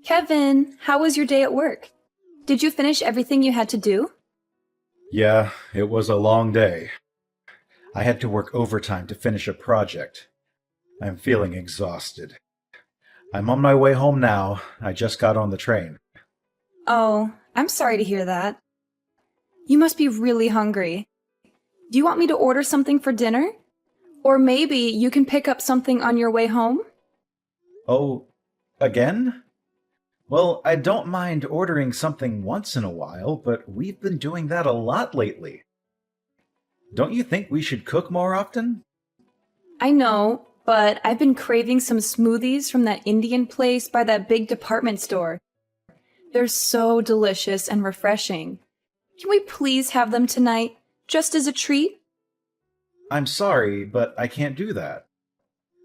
Kevin, how was your day at work? Did you finish everything you had to do? Yeah, it was a long day. I had to work overtime to finish a project. I'm feeling exhausted. I'm on my way home now. I just got on the train. Oh, I'm sorry to hear that. You must be really hungry. Do you want me to order something for dinner? Or maybe you can pick up something on your way home? Oh, again? Well, I don't mind ordering something once in a while, but we've been doing that a lot lately. Don't you think we should cook more often? I know, but I've been craving some smoothies from that Indian place by that big department store. They're so delicious and refreshing. Can we please have them tonight, just as a treat? I'm sorry, but I can't do that.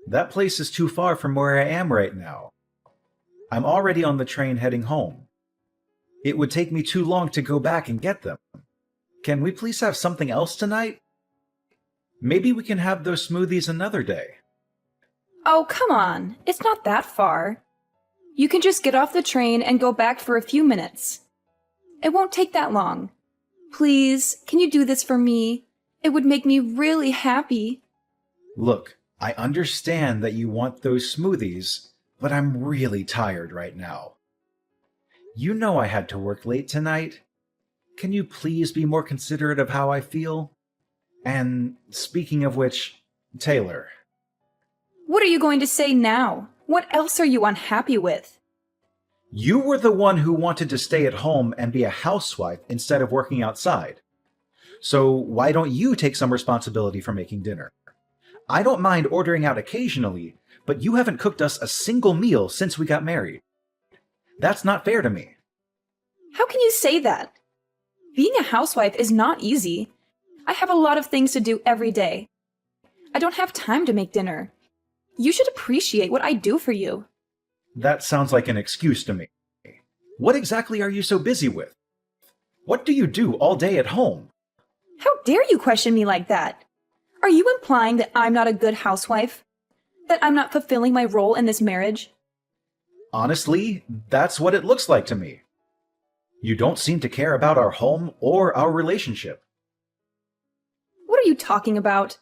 That place is too far from where I am right now. I'm already on the train heading home. It would take me too long to go back and get them. Can we please have something else tonight? Maybe we can have those smoothies another day. Oh, come on. It's not that far. You can just get off the train and go back for a few minutes. It won't take that long. Please, can you do this for me? It would make me really happy. Look, I understand that you want those smoothies, but I'm really tired right now. You know I had to work late tonight. Can you please be more considerate of how I feel? And speaking of which, Taylor. What are you going to say now? What else are you unhappy with? You were the one who wanted to stay at home and be a housewife instead of working outside. So why don't you take some responsibility for making dinner? I don't mind ordering out occasionally, but you haven't cooked us a single meal since we got married. That's not fair to me. How can you say that? Being a housewife is not easy. I have a lot of things to do every day. I don't have time to make dinner. You should appreciate what I do for you. That sounds like an excuse to me. What exactly are you so busy with? What do you do all day at home? How dare you question me like that? Are you implying that I'm not a good housewife? That I'm not fulfilling my role in this marriage? Honestly, that's what it looks like to me. You don't seem to care about our home or our relationship. What are you talking about?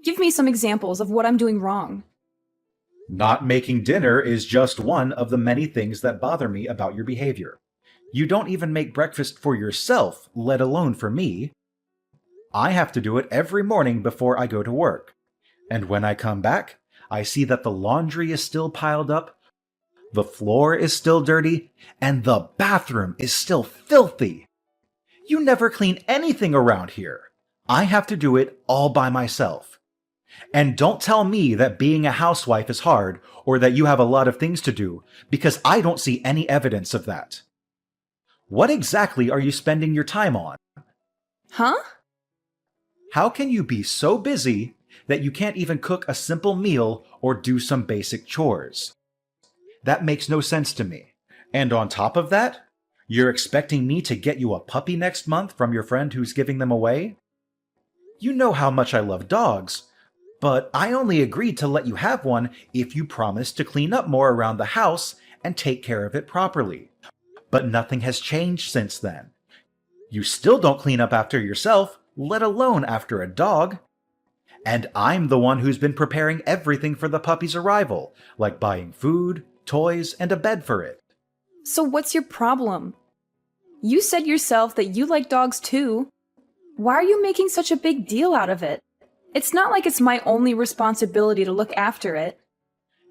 Give me some examples of what I'm doing wrong. Not making dinner is just one of the many things that bother me about your behavior. You don't even make breakfast for yourself, let alone for me. I have to do it every morning before I go to work. And when I come back, I see that the laundry is still piled up, the floor is still dirty, and the bathroom is still filthy. You never clean anything around here. I have to do it all by myself. And don't tell me that being a housewife is hard or that you have a lot of things to do, because I don't see any evidence of that. What exactly are you spending your time on? Huh? How can you be so busy that you can't even cook a simple meal or do some basic chores? That makes no sense to me. And on top of that, you're expecting me to get you a puppy next month from your friend who's giving them away? You know how much I love dogs, but I only agreed to let you have one if you promised to clean up more around the house and take care of it properly. But nothing has changed since then. You still don't clean up after yourself, let alone after a dog. And I'm the one who's been preparing everything for the puppy's arrival, like buying food, toys, and a bed for it. So what's your problem? You said yourself that you like dogs too. Why are you making such a big deal out of it? It's not like it's my only responsibility to look after it.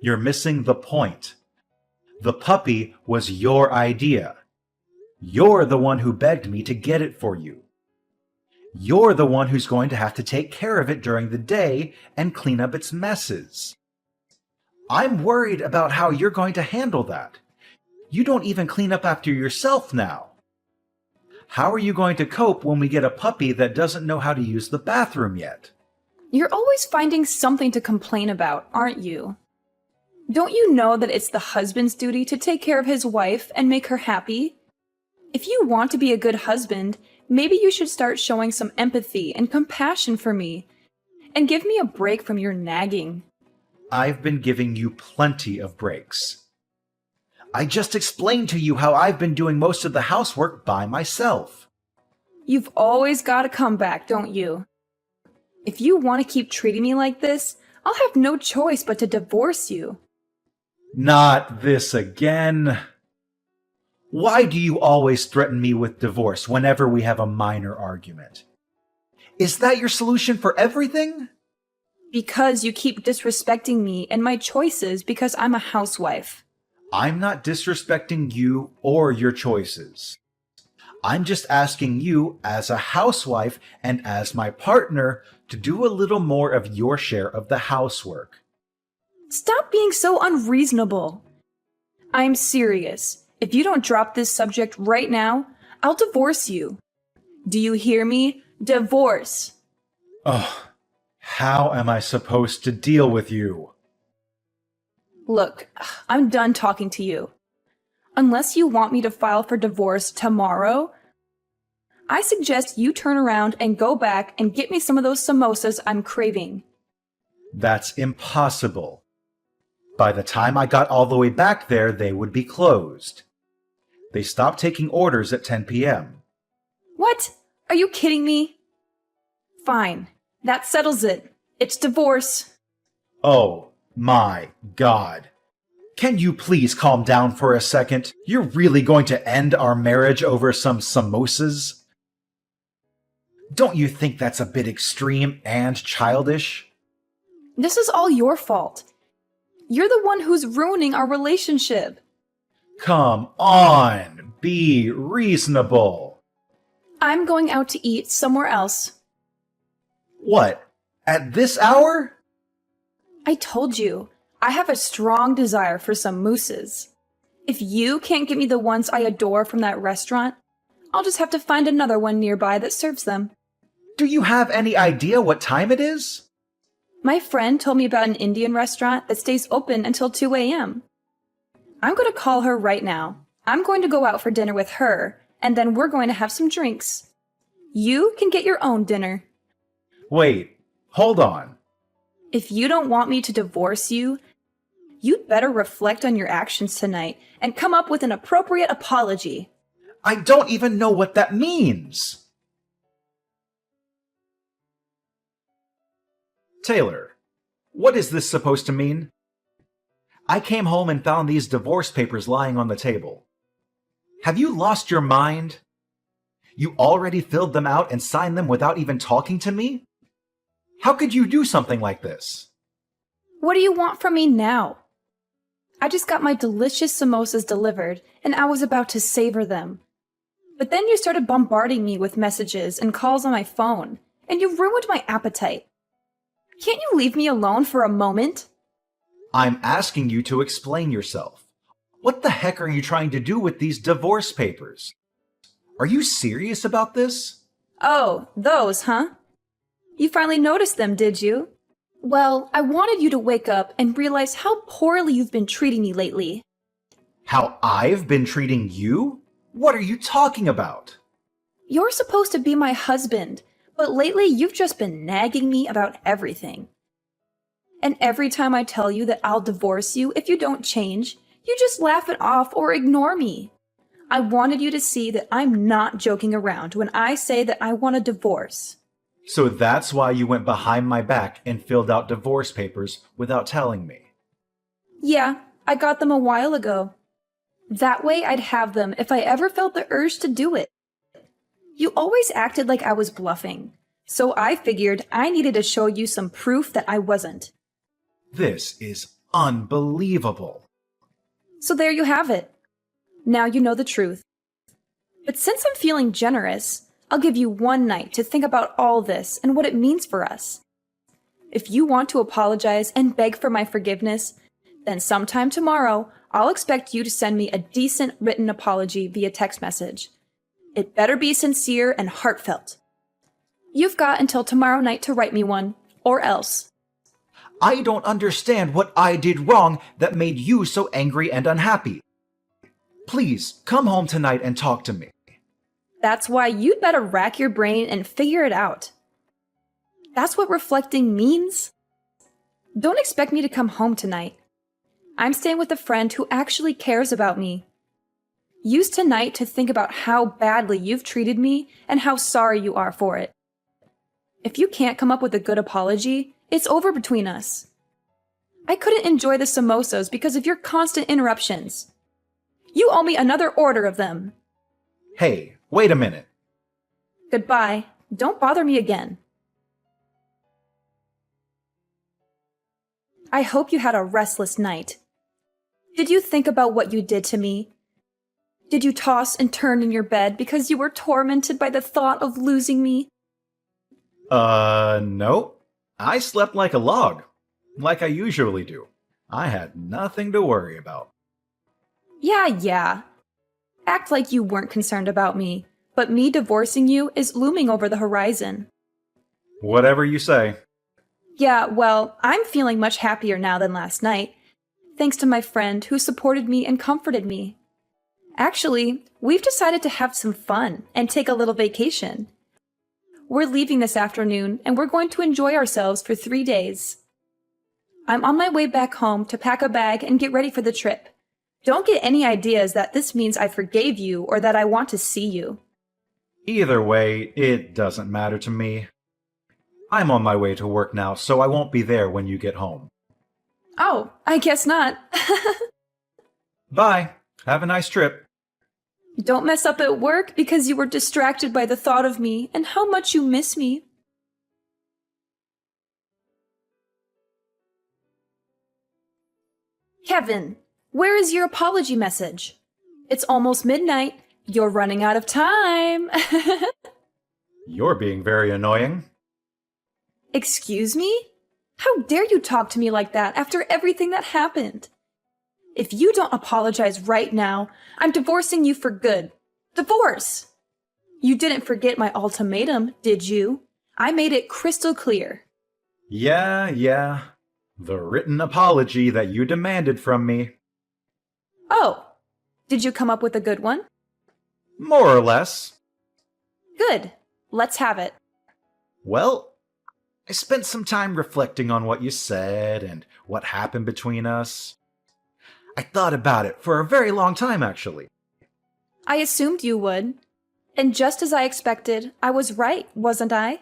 You're missing the point. The puppy was your idea. You're the one who begged me to get it for you. You're the one who's going to have to take care of it during the day and clean up its messes. I'm worried about how you're going to handle that. You don't even clean up after yourself now. How are you going to cope when we get a puppy that doesn't know how to use the bathroom yet? You're always finding something to complain about, aren't you? Don't you know that it's the husband's duty to take care of his wife and make her happy? If you want to be a good husband, maybe you should start showing some empathy and compassion for me, and give me a break from your nagging. I've been giving you plenty of breaks. I just explained to you how I've been doing most of the housework by myself. You've always got a comeback, don't you? If you want to keep treating me like this, I'll have no choice but to divorce you. Not this again. Why do you always threaten me with divorce whenever we have a minor argument? Is that your solution for everything? Because you keep disrespecting me and my choices because I'm a housewife. I'm not disrespecting you or your choices. I'm just asking you, as a housewife and as my partner, to do a little more of your share of the housework. Stop being so unreasonable. I'm serious. If you don't drop this subject right now, I'll divorce you. Do you hear me? Divorce. Ugh, how am I supposed to deal with you? Look, I'm done talking to you. Unless you want me to file for divorce tomorrow, I suggest you turn around and go back and get me some of those samosas I'm craving. That's impossible. By the time I got all the way back there, they would be closed. They stopped taking orders at 10 p.m. What? Are you kidding me? Fine. That settles it. It's divorce. Oh my God. Can you please calm down for a second? You're really going to end our marriage over some samosas? Don't you think that's a bit extreme and childish? This is all your fault. You're the one who's ruining our relationship. Come on, be reasonable. I'm going out to eat somewhere else. What? At this hour? I told you, I have a strong desire for some mousses. If you can't get me the ones I adore from that restaurant, I'll just have to find another one nearby that serves them. Do you have any idea what time it is? My friend told me about an Indian restaurant that stays open until 2 a.m. I'm going to call her right now. I'm going to go out for dinner with her, and then we're going to have some drinks. You can get your own dinner. Wait, hold on. If you don't want me to divorce you, you'd better reflect on your actions tonight and come up with an appropriate apology. I don't even know what that means. Taylor, what is this supposed to mean? I came home and found these divorce papers lying on the table. Have you lost your mind? You already filled them out and signed them without even talking to me? How could you do something like this? What do you want from me now? I just got my delicious samosas delivered, and I was about to savor them. But then you started bombarding me with messages and calls on my phone, and you ruined my appetite. Can't you leave me alone for a moment? I'm asking you to explain yourself. What the heck are you trying to do with these divorce papers? Are you serious about this? Oh, those, huh? You finally noticed them, did you? Well, I wanted you to wake up and realize how poorly you've been treating me lately. How I've been treating you? What are you talking about? You're supposed to be my husband, but lately you've just been nagging me about everything. And every time I tell you that I'll divorce you if you don't change, you just laugh it off or ignore me. I wanted you to see that I'm not joking around when I say that I want a divorce. So that's why you went behind my back and filled out divorce papers without telling me. Yeah, I got them a while ago. That way I'd have them if I ever felt the urge to do it. You always acted like I was bluffing, so I figured I needed to show you some proof that I wasn't. This is unbelievable. So there you have it. Now you know the truth. But since I'm feeling generous, I'll give you one night to think about all this and what it means for us. If you want to apologize and beg for my forgiveness, then sometime tomorrow, I'll expect you to send me a decent written apology via text message. It better be sincere and heartfelt. You've got until tomorrow night to write me one, or else. I don't understand what I did wrong that made you so angry and unhappy. Please, come home tonight and talk to me. That's why you'd better rack your brain and figure it out. That's what reflecting means. Don't expect me to come home tonight. I'm staying with a friend who actually cares about me. Use tonight to think about how badly you've treated me and how sorry you are for it. If you can't come up with a good apology, it's over between us. I couldn't enjoy the samosas because of your constant interruptions. You owe me another order of them. Hey, wait a minute. Goodbye. Don't bother me again. I hope you had a restless night. Did you think about what you did to me? Did you toss and turn in your bed because you were tormented by the thought of losing me? No. I slept like a log, like I usually do. I had nothing to worry about. Yeah. Act like you weren't concerned about me, but me divorcing you is looming over the horizon. Whatever you say. Yeah, well, I'm feeling much happier now than last night, thanks to my friend who supported me and comforted me. Actually, we've decided to have some fun and take a little vacation. We're leaving this afternoon, and we're going to enjoy ourselves for 3 days. I'm on my way back home to pack a bag and get ready for the trip. Don't get any ideas that this means I forgave you or that I want to see you. Either way, it doesn't matter to me. I'm on my way to work now, so I won't be there when you get home. Oh, I guess not. Bye. Have a nice trip. Don't mess up at work because you were distracted by the thought of me and how much you miss me. Kevin, where is your apology message? It's almost midnight. You're running out of time. You're being very annoying. Excuse me? How dare you talk to me like that after everything that happened? If you don't apologize right now, I'm divorcing you for good. Divorce! You didn't forget my ultimatum, did you? I made it crystal clear. Yeah. The written apology that you demanded from me. Oh, did you come up with a good one? More or less. Good. Let's have it. Well, I spent some time reflecting on what you said and what happened between us. I thought about it for a very long time, actually. I assumed you would. And just as I expected, I was right, wasn't I?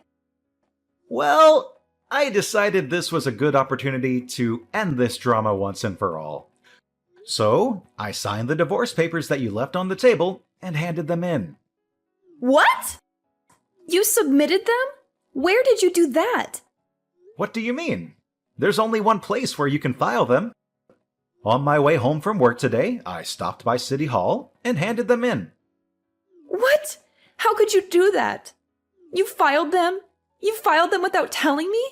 Well, I decided this was a good opportunity to end this drama once and for all. So, I signed the divorce papers that you left on the table and handed them in. What? You submitted them? Where did you do that? What do you mean? There's only one place where you can file them. On my way home from work today, I stopped by City Hall and handed them in. What? How could you do that? You filed them? You filed them without telling me?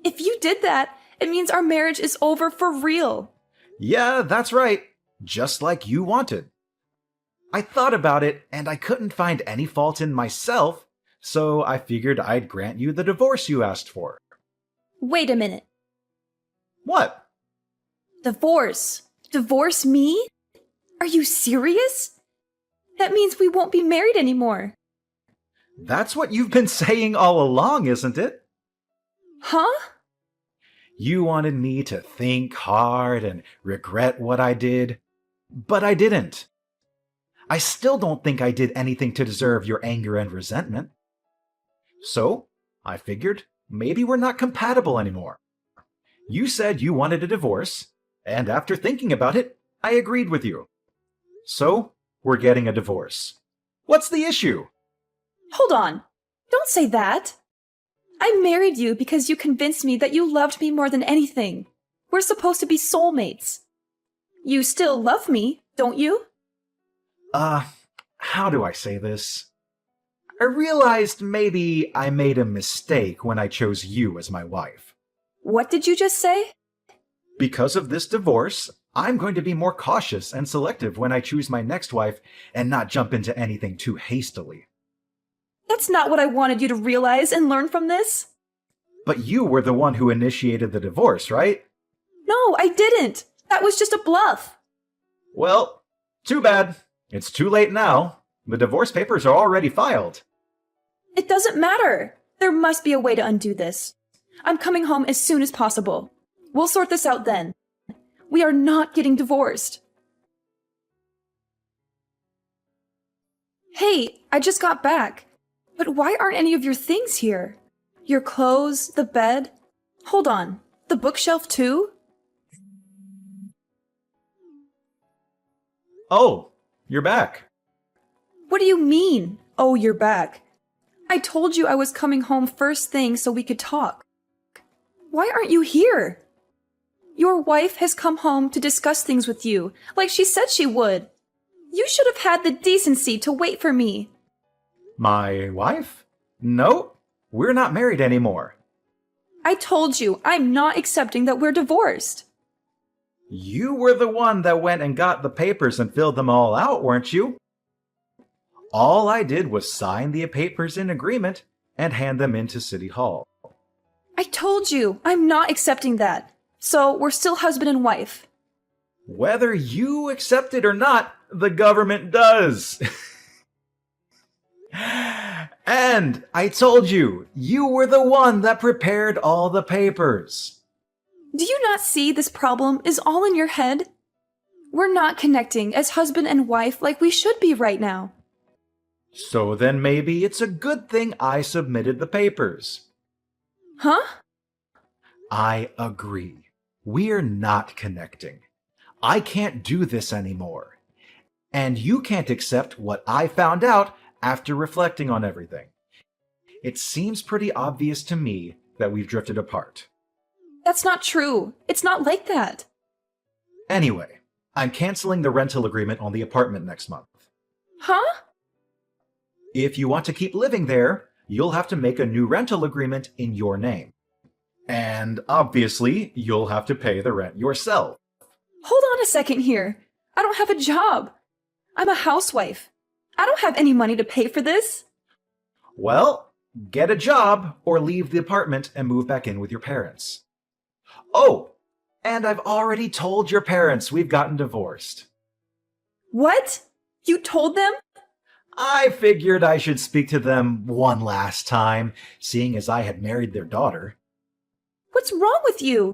If you did that, it means our marriage is over for real. Yeah, that's right. Just like you wanted. I thought about it, and I couldn't find any fault in myself, so I figured I'd grant you the divorce you asked for. Wait a minute. What? Divorce? Divorce me? Are you serious? That means we won't be married anymore. That's what you've been saying all along, isn't it? Huh? You wanted me to think hard and regret what I did, but I didn't. I still don't think I did anything to deserve your anger and resentment. So, I figured maybe we're not compatible anymore. You said you wanted a divorce, and after thinking about it, I agreed with you. So, we're getting a divorce. What's the issue? Hold on. Don't say that. I married you because you convinced me that you loved me more than anything. We're supposed to be soulmates. You still love me, don't you? How do I say this? I realized maybe I made a mistake when I chose you as my wife. What did you just say? Because of this divorce, I'm going to be more cautious and selective when I choose my next wife and not jump into anything too hastily. That's not what I wanted you to realize and learn from this. But you were the one who initiated the divorce, right? No, I didn't. That was just a bluff. Well, too bad. It's too late now. The divorce papers are already filed. It doesn't matter. There must be a way to undo this. I'm coming home as soon as possible. We'll sort this out then. We are not getting divorced. Hey, I just got back. But why aren't any of your things here? Your clothes, the bed. Hold on, the bookshelf too? Oh, you're back. What do you mean, oh, you're back? I told you I was coming home first thing so we could talk. Why aren't you here? Your wife has come home to discuss things with you, like she said she would. You should have had the decency to wait for me. My wife? No, we're not married anymore. I told you, I'm not accepting that we're divorced. You were the one that went and got the papers and filled them all out, weren't you? All I did was sign the papers in agreement and hand them into City Hall. I told you, I'm not accepting that. So we're still husband and wife. Whether you accept it or not, the government does. And I told you, you were the one that prepared all the papers. Do you not see this problem is all in your head? We're not connecting as husband and wife like we should be right now. So then maybe it's a good thing I submitted the papers. Huh? I agree. We're not connecting. I can't do this anymore. And you can't accept what I found out after reflecting on everything. It seems pretty obvious to me that we've drifted apart. That's not true. It's not like that. Anyway, I'm canceling the rental agreement on the apartment next month. Huh? If you want to keep living there, you'll have to make a new rental agreement in your name. And obviously, you'll have to pay the rent yourself. Hold on a second here. I don't have a job. I'm a housewife. I don't have any money to pay for this. Well, get a job or leave the apartment and move back in with your parents. Oh, and I've already told your parents we've gotten divorced. What? You told them? I figured I should speak to them one last time, seeing as I had married their daughter. What's wrong with you?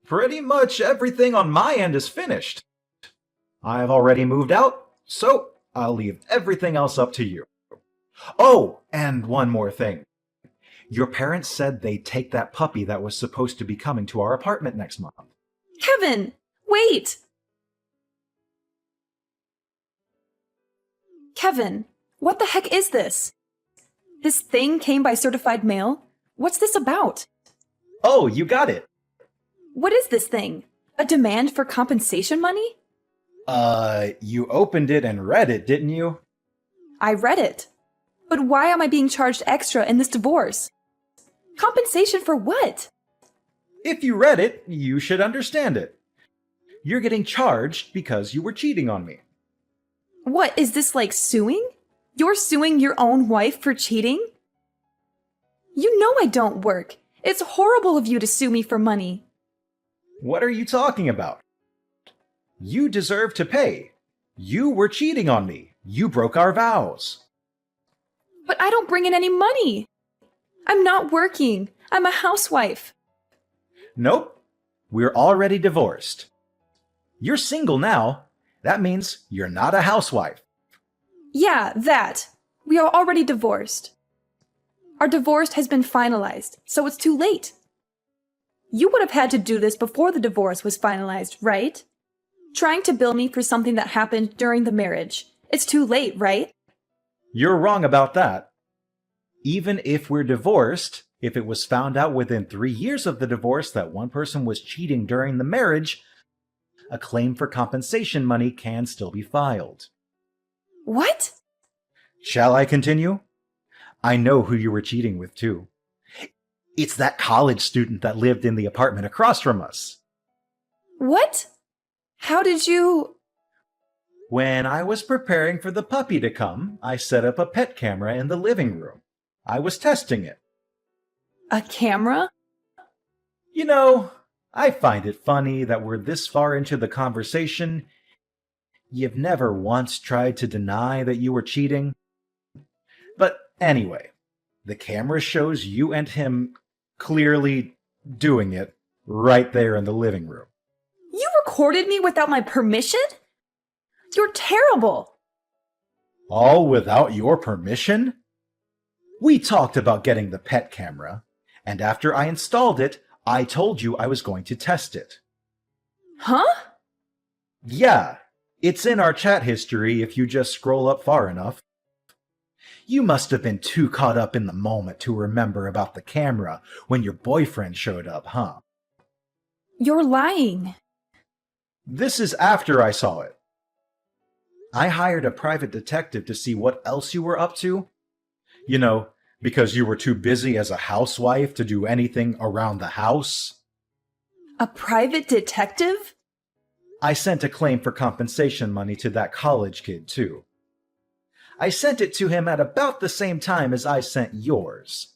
Pretty much everything on my end is finished. I've already moved out, so I'll leave everything else up to you. Oh, and one more thing. Your parents said they'd take that puppy that was supposed to be coming to our apartment next month. Kevin, wait! Kevin, what the heck is this? This thing came by certified mail? What's this about? Oh, you got it. What is this thing? A demand for compensation money? You opened it and read it, didn't you? I read it. But why am I being charged extra in this divorce? Compensation for what? If you read it, you should understand it. You're getting charged because you were cheating on me. What, is this like suing? You're suing your own wife for cheating? You know I don't work. It's horrible of you to sue me for money. What are you talking about? You deserve to pay. You were cheating on me. You broke our vows. But I don't bring in any money. I'm not working. I'm a housewife. Nope. We're already divorced. You're single now. That means you're not a housewife. Yeah, that. We are already divorced. Our divorce has been finalized, so it's too late. You would have had to do this before the divorce was finalized, right? Trying to bill me for something that happened during the marriage. It's too late, right? You're wrong about that. Even if we're divorced, if it was found out within 3 years of the divorce that one person was cheating during the marriage, a claim for compensation money can still be filed. What? Shall I continue? I know who you were cheating with, too. It's that college student that lived in the apartment across from us. What? How did you... When I was preparing for the puppy to come, I set up a pet camera in the living room. I was testing it. A camera? You know, I find it funny that we're this far into the conversation. You've never once tried to deny that you were cheating. But anyway, the camera shows you and him clearly doing it right there in the living room. You recorded me without my permission? You're terrible. All without your permission? We talked about getting the pet camera, and after I installed it, I told you I was going to test it. Huh? Yeah, it's in our chat history if you just scroll up far enough. You must have been too caught up in the moment to remember about the camera when your boyfriend showed up, huh? You're lying. This is after I saw it. I hired a private detective to see what else you were up to. You know, because you were too busy as a housewife to do anything around the house. A private detective? I sent a claim for compensation money to that college kid, too. I sent it to him at about the same time as I sent yours.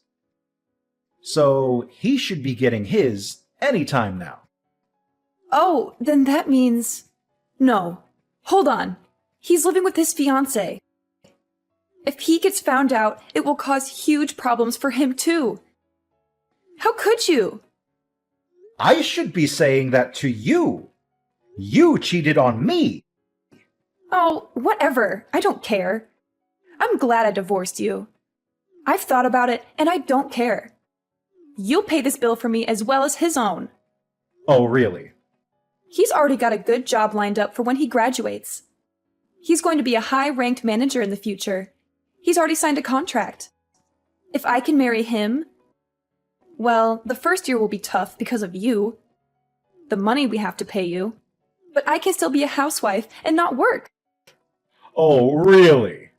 So he should be getting his any time now. Oh, then that means... No. Hold on. He's living with his fiancée. If he gets found out, it will cause huge problems for him too. How could you? I should be saying that to you. You cheated on me. Oh, whatever. I don't care. I'm glad I divorced you. I've thought about it, and I don't care. You'll pay this bill for me as well as his own. Oh, really? He's already got a good job lined up for when he graduates. He's going to be a high-ranked manager in the future. He's already signed a contract. If I can marry him, well, the first year will be tough because of you. The money we have to pay you. But I can still be a housewife and not work. Oh, really?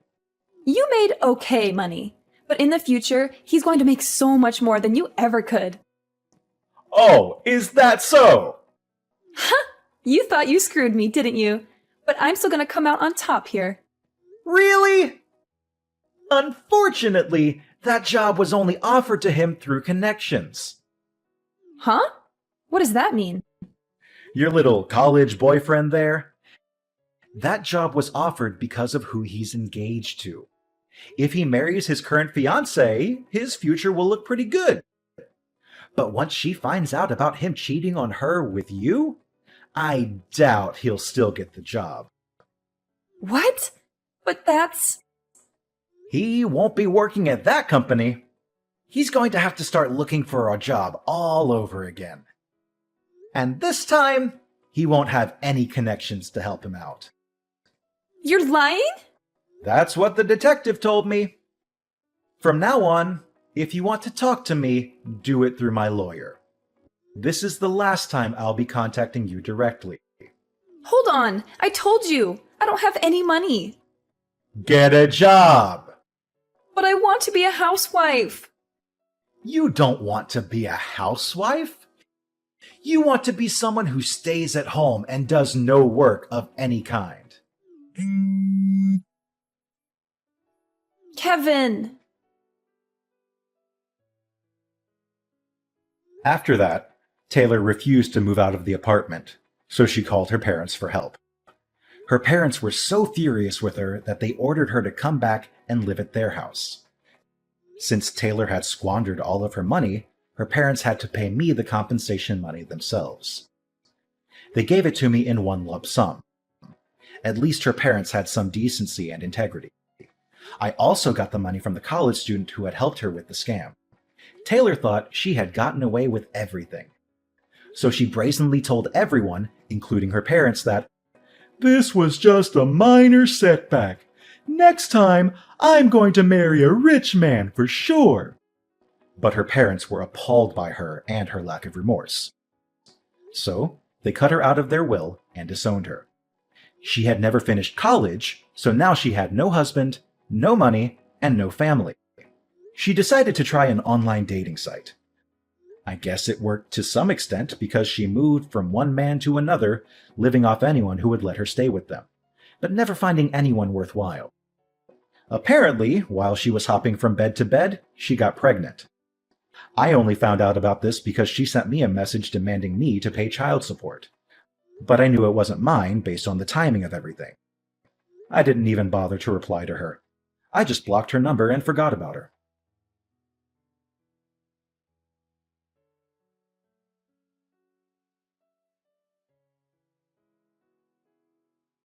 You made okay money, but in the future, he's going to make so much more than you ever could. Oh, is that so? Ha! You thought you screwed me, didn't you? But I'm still gonna come out on top here. Really? Unfortunately, that job was only offered to him through connections. Huh? What does that mean? Your little college boyfriend there? That job was offered because of who he's engaged to. If he marries his current fiancée, his future will look pretty good. But once she finds out about him cheating on her with you, I doubt he'll still get the job. What? But that's... He won't be working at that company. He's going to have to start looking for a job all over again. And this time, he won't have any connections to help him out. You're lying? That's what the detective told me. From now on, if you want to talk to me, do it through my lawyer. This is the last time I'll be contacting you directly. Hold on. I told you. I don't have any money. Get a job! But I want to be a housewife. You don't want to be a housewife? You want to be someone who stays at home and does no work of any kind. Kevin! After that, Taylor refused to move out of the apartment, so she called her parents for help. Her parents were so furious with her that they ordered her to come back and live at their house. Since Taylor had squandered all of her money, her parents had to pay me the compensation money themselves. They gave it to me in one lump sum. At least her parents had some decency and integrity. I also got the money from the college student who had helped her with the scam. Taylor thought she had gotten away with everything. So she brazenly told everyone, including her parents, that this was just a minor setback. Next time, I'm going to marry a rich man for sure. But her parents were appalled by her and her lack of remorse. So they cut her out of their will and disowned her. She had never finished college, so now she had no husband, no money, and no family. She decided to try an online dating site. I guess it worked to some extent because she moved from one man to another, living off anyone who would let her stay with them, but never finding anyone worthwhile. Apparently, while she was hopping from bed to bed, she got pregnant. I only found out about this because she sent me a message demanding me to pay child support. But I knew it wasn't mine based on the timing of everything. I didn't even bother to reply to her. I just blocked her number and forgot about her.